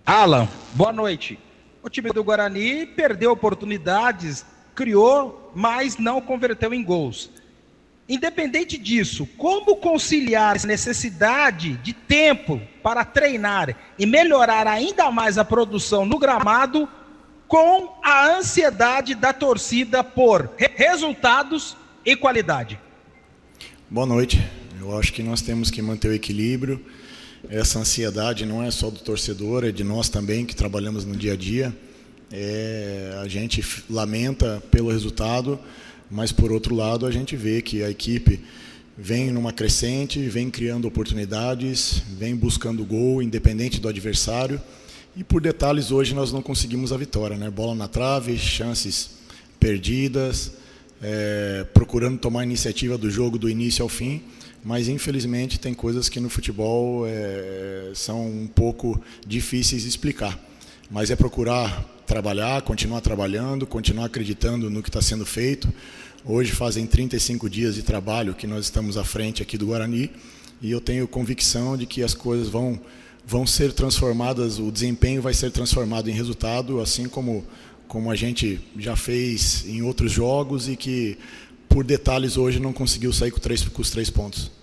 Alan, boa noite. O time do Guarani perdeu oportunidades, criou, mas não converteu em gols. Independente disso, como conciliar essa necessidade de tempo para treinar e melhorar ainda mais a produção no gramado com a ansiedade da torcida por resultados e qualidade? Boa noite. Eu acho que nós temos que manter o equilíbrio. Essa ansiedade não é só do torcedor, é de nós também que trabalhamos no dia a dia. A gente lamenta pelo resultado, mas por outro lado a gente vê que a equipe vem numa crescente, vem criando oportunidades, vem buscando gol, independente do adversário. E por detalhes hoje nós não conseguimos a vitória, né? Bola na trave, chances perdidas, procurando tomar a iniciativa do jogo do início ao fim. Mas, infelizmente, tem coisas que no futebol são um pouco difíceis de explicar. Mas é procurar trabalhar, continuar trabalhando, continuar acreditando no que está sendo feito. Hoje fazem 35 dias de trabalho que nós estamos à frente aqui do Guarani e eu tenho convicção de que as coisas vão ser transformadas, o desempenho vai ser transformado em resultado, assim como a gente já fez em outros jogos e que, por detalhes, hoje não conseguiu sair com os 3 pontos.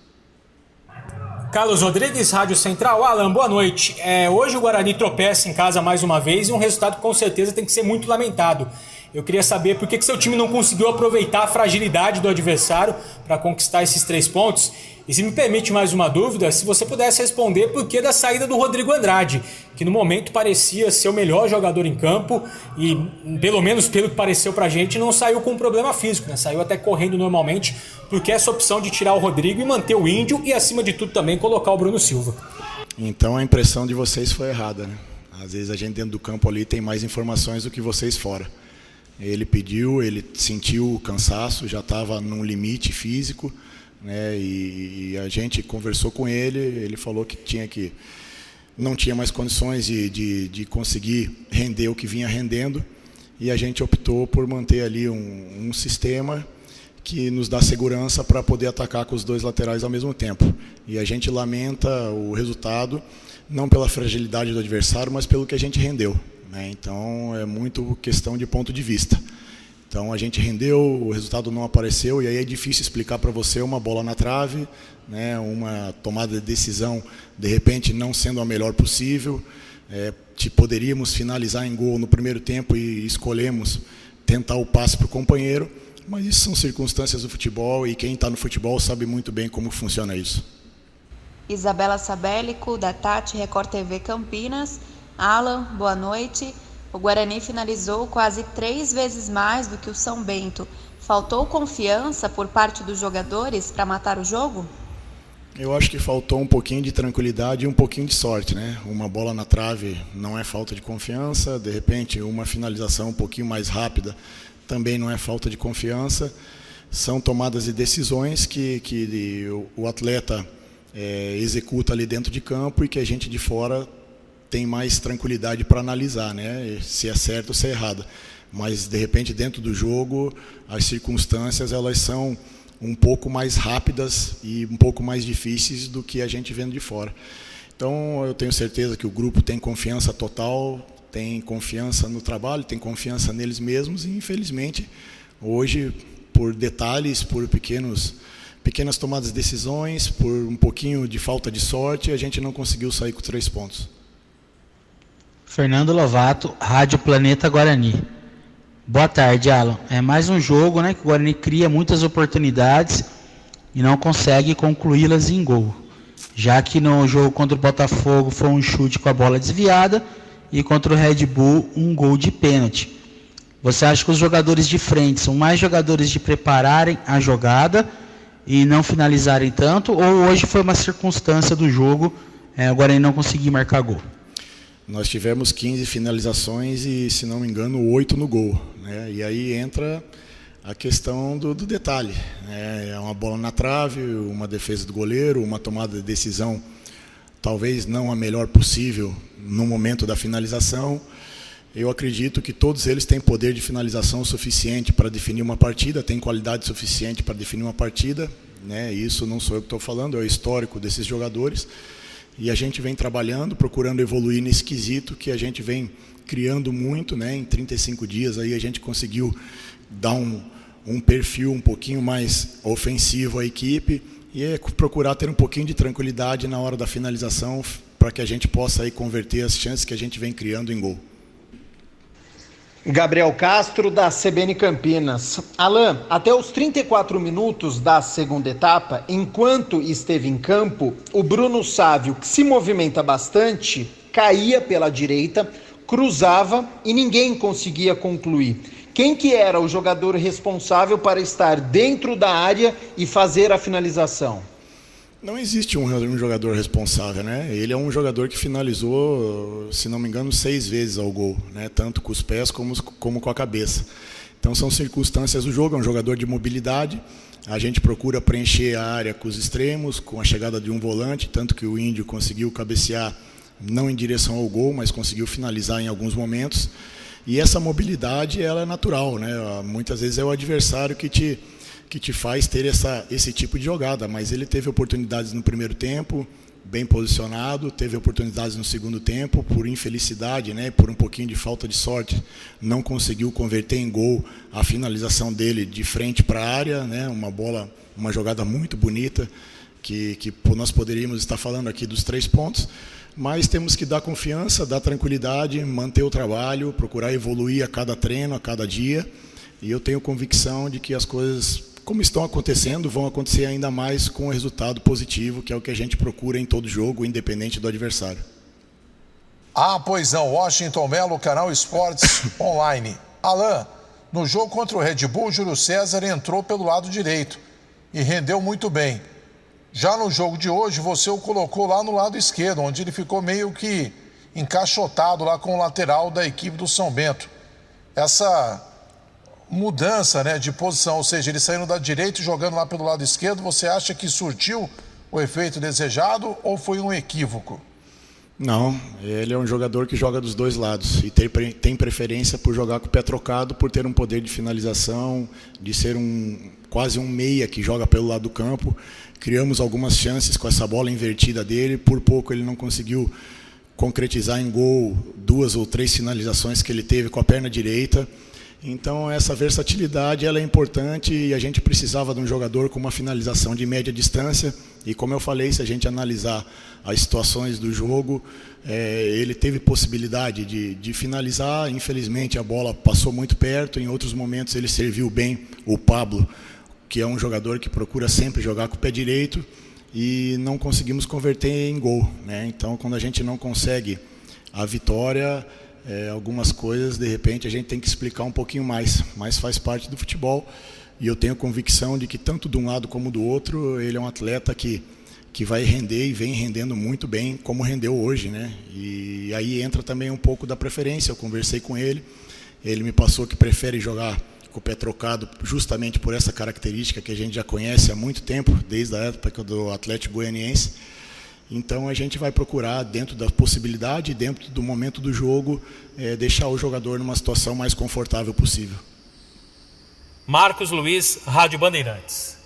Carlos Rodrigues, Rádio Central. Alan, boa noite. Hoje o Guarani tropeça em casa mais uma vez e um resultado que com certeza tem que ser muito lamentado. Eu queria saber por que seu time não conseguiu aproveitar a fragilidade do adversário para conquistar esses 3 pontos. E se me permite mais uma dúvida, se você pudesse responder por que da saída do Rodrigo Andrade, que no momento parecia ser o melhor jogador em campo e, pelo menos pelo que pareceu pra gente, não saiu com um problema físico, né? Saiu até correndo normalmente, porque essa opção de tirar o Rodrigo e manter o Índio e, acima de tudo, também colocar o Bruno Silva. Então a impressão de vocês foi errada, né? Às vezes a gente dentro do campo ali tem mais informações do que vocês fora. Ele pediu, ele sentiu o cansaço, já estava num limite físico, né? E a gente conversou com ele, ele falou que não tinha mais condições de conseguir render o que vinha rendendo, e a gente optou por manter ali um sistema que nos dá segurança para poder atacar com os 2 laterais ao mesmo tempo. E a gente lamenta o resultado, não pela fragilidade do adversário, mas pelo que a gente rendeu, né? Então é muito questão de ponto de vista. Então a gente rendeu, o resultado não apareceu, e aí é difícil explicar para você uma bola na trave, né, uma tomada de decisão, de repente não sendo a melhor possível. Poderíamos finalizar em gol no primeiro tempo e escolhemos tentar o passe para o companheiro, mas isso são circunstâncias do futebol e quem está no futebol sabe muito bem como funciona isso. Isabela Sabélico, da Tati, Record TV Campinas. Alan, boa noite. O Guarani finalizou quase 3 vezes mais do que o São Bento. Faltou confiança por parte dos jogadores para matar o jogo? Eu acho que faltou um pouquinho de tranquilidade e um pouquinho de sorte, né? Uma bola na trave não é falta de confiança, de repente uma finalização um pouquinho mais rápida também não é falta de confiança. São tomadas de decisões que o atleta executa ali dentro de campo e que a gente de fora tem mais tranquilidade para analisar, né? Se é certo ou se é errado. Mas, de repente, dentro do jogo, as circunstâncias elas são um pouco mais rápidas e um pouco mais difíceis do que a gente vendo de fora. Então, eu tenho certeza que o grupo tem confiança total, tem confiança no trabalho, tem confiança neles mesmos e, infelizmente, hoje, por detalhes, por pequenas tomadas de decisões, por um pouquinho de falta de sorte, a gente não conseguiu sair com 3 pontos. Fernando Lovato, Rádio Planeta Guarani. Boa tarde, Alan. É mais um jogo, né, que o Guarani cria muitas oportunidades e não consegue concluí-las em gol. Já que no jogo contra o Botafogo foi um chute com a bola desviada e contra o Red Bull um gol de pênalti. Você acha que os jogadores de frente são mais jogadores de prepararem a jogada e não finalizarem tanto, ou hoje foi uma circunstância do jogo, o Guarani não conseguir marcar gol? Nós tivemos 15 finalizações e, se não me engano, 8 no gol, né? E aí entra a questão do detalhe, né? É uma bola na trave, uma defesa do goleiro, uma tomada de decisão talvez não a melhor possível no momento da finalização. Eu acredito que todos eles têm poder de finalização suficiente para definir uma partida, têm qualidade suficiente para definir uma partida, né? Isso não sou eu que estou falando, é o histórico desses jogadores. e a gente vem trabalhando, procurando evoluir nesse quesito, que a gente vem criando muito, né? Em 35 dias aí a gente conseguiu dar um perfil um pouquinho mais ofensivo à equipe e procurar ter um pouquinho de tranquilidade na hora da finalização para que a gente possa aí converter as chances que a gente vem criando em gol. Gabriel Castro, da CBN Campinas. Alan, até os 34 minutos da segunda etapa, enquanto esteve em campo, o Bruno Sávio, que se movimenta bastante, caía pela direita, cruzava e ninguém conseguia concluir. Quem que era o jogador responsável para estar dentro da área e fazer a finalização? Não existe um jogador responsável, né? Ele é um jogador que finalizou, se não me engano, 6 vezes ao gol, né? Tanto com os pés como com a cabeça. Então são circunstâncias do jogo, é um jogador de mobilidade. A gente procura preencher a área com os extremos, com a chegada de um volante, tanto que o Índio conseguiu cabecear não em direção ao gol, mas conseguiu finalizar em alguns momentos. E essa mobilidade, ela é natural, né? Muitas vezes é o adversário que te faz ter esse tipo de jogada, mas ele teve oportunidades no primeiro tempo, bem posicionado, teve oportunidades no segundo tempo, por infelicidade, né, por um pouquinho de falta de sorte, não conseguiu converter em gol a finalização dele de frente para a área, né, uma jogada muito bonita, que nós poderíamos estar falando aqui dos 3 pontos, mas temos que dar confiança, dar tranquilidade, manter o trabalho, procurar evoluir a cada treino, a cada dia, e eu tenho convicção de que as coisas, como estão acontecendo, vão acontecer ainda mais com o resultado positivo, que é o que a gente procura em todo jogo, independente do adversário. Pois não, Washington Melo, Canal Esportes Online. Alan, no jogo contra o Red Bull, o Júlio César entrou pelo lado direito e rendeu muito bem. Já no jogo de hoje, você o colocou lá no lado esquerdo, onde ele ficou meio que encaixotado lá com o lateral da equipe do São Bento. Essa mudança, né, de posição, ou seja, ele saindo da direita e jogando lá pelo lado esquerdo, você acha que surtiu o efeito desejado ou foi um equívoco? Não, ele é um jogador que joga dos dois lados e tem preferência por jogar com o pé trocado, por ter um poder de finalização, de ser quase um meia que joga pelo lado do campo. Criamos algumas chances com essa bola invertida dele, por pouco ele não conseguiu concretizar em gol 2 ou 3 finalizações que ele teve com a perna direita. Então essa versatilidade ela é importante e a gente precisava de um jogador com uma finalização de média distância e, como eu falei, se a gente analisar as situações do jogo, ele teve possibilidade de finalizar. Infelizmente a bola passou muito perto, em outros momentos ele serviu bem o Pablo, que é um jogador que procura sempre jogar com o pé direito, e não conseguimos converter em gol, né? Então quando a gente não consegue a vitória, algumas coisas, de repente, a gente tem que explicar um pouquinho mais, mas faz parte do futebol, e eu tenho convicção de que tanto de um lado como do outro, ele é um atleta que vai render e vem rendendo muito bem, como rendeu hoje, né? E aí entra também um pouco da preferência. Eu conversei com ele me passou que prefere jogar com o pé trocado justamente por essa característica que a gente já conhece há muito tempo, desde a época do Atlético Goianiense. Então a gente vai procurar, dentro da possibilidade, dentro do momento do jogo, deixar o jogador numa situação mais confortável possível. Marcos Luiz, Rádio Bandeirantes.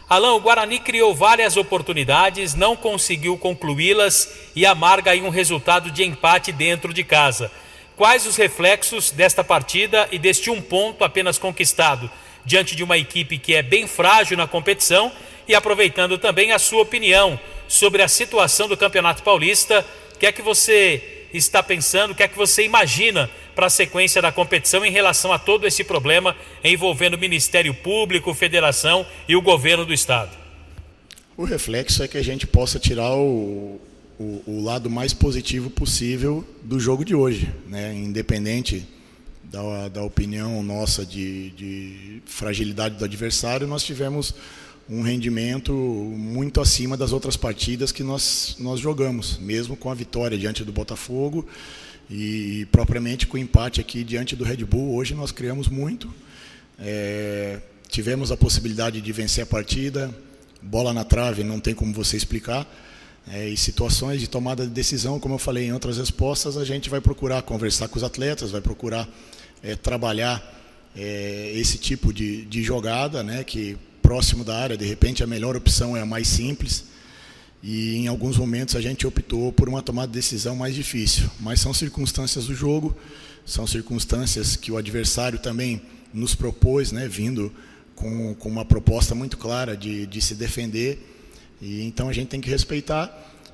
Alan, o Guarani criou várias oportunidades, não conseguiu concluí-las e amarga aí um resultado de empate dentro de casa. Quais os reflexos desta partida e deste 1 ponto apenas conquistado diante de uma equipe que é bem frágil na competição, e aproveitando também a sua opinião sobre a situação do Campeonato Paulista, o que é que você está pensando, o que é que você imagina para a sequência da competição em relação a todo esse problema envolvendo o Ministério Público, Federação e o governo do Estado? O reflexo é que a gente possa tirar o lado mais positivo possível do jogo de hoje, né? Independente da opinião nossa de fragilidade do adversário, nós tivemos um rendimento muito acima das outras partidas que nós jogamos, mesmo com a vitória diante do Botafogo e propriamente com o empate aqui diante do Red Bull. Hoje nós criamos muito, tivemos a possibilidade de vencer a partida, bola na trave, não tem como você explicar, e situações de tomada de decisão, como eu falei em outras respostas, a gente vai procurar conversar com os atletas, vai procurar trabalhar esse tipo de jogada, né, que próximo da área, de repente a melhor opção é a mais simples, e em alguns momentos a gente optou por uma tomada de decisão mais difícil, mas são circunstâncias do jogo, são circunstâncias que o adversário também nos propôs, né, vindo com uma proposta muito clara de se defender, e então a gente tem que respeitar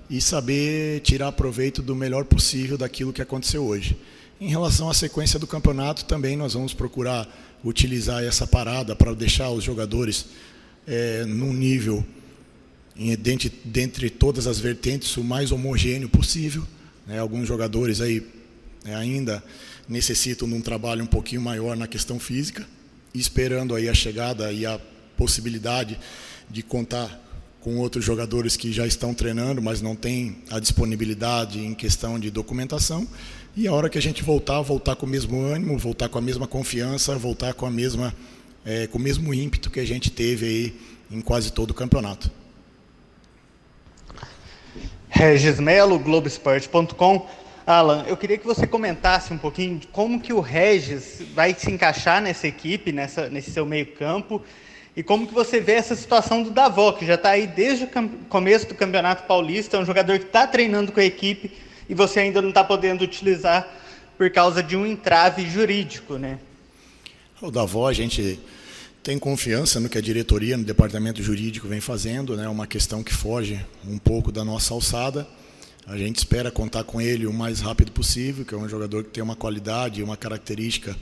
e saber tirar proveito do melhor possível daquilo que aconteceu hoje. Em relação à sequência do campeonato, também nós vamos procurar utilizar essa parada para deixar os jogadores num nível, dentre todas as vertentes, o mais homogêneo possível, né? Alguns jogadores aí ainda necessitam de um trabalho um pouquinho maior na questão física, esperando aí a chegada e a possibilidade de contar com outros jogadores que já estão treinando, mas não têm a disponibilidade em questão de documentação. E a hora que a gente voltar com o mesmo ânimo, voltar com a mesma confiança, voltar com o mesmo ímpeto que a gente teve aí em quase todo o campeonato. Regis Melo, Globoesporte.com. Alan, eu queria que você comentasse um pouquinho de como que o Regis vai se encaixar nessa equipe, nesse seu meio campo, e como que você vê essa situação do Davó, que já está aí desde o começo do Campeonato Paulista, é um jogador que está treinando com a equipe e você ainda não está podendo utilizar por causa de um entrave jurídico, né? O Davó, a gente tem confiança no que a diretoria, no departamento jurídico vem fazendo, né? Uma questão que foge um pouco da nossa alçada. A gente espera contar com ele o mais rápido possível, que é um jogador que tem uma qualidade, uma característica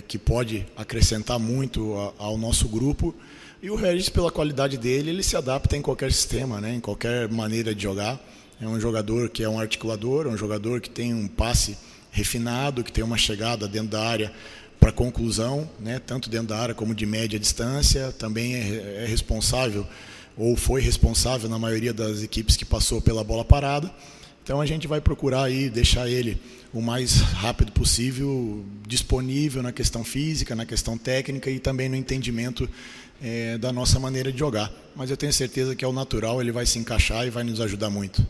que pode acrescentar muito ao nosso grupo. E o Regis, pela qualidade dele, ele se adapta em qualquer sistema, né? Em qualquer maneira de jogar. É um jogador que é um articulador, é um jogador que tem um passe refinado, que tem uma chegada dentro da área para conclusão, né? Tanto dentro da área como de média distância. Também é responsável, ou foi responsável na maioria das equipes que passou pela bola parada. Então a gente vai procurar aí deixar ele o mais rápido possível disponível na questão física, na questão técnica e também no entendimento da nossa maneira de jogar. Mas eu tenho certeza que ao natural ele vai se encaixar e vai nos ajudar muito.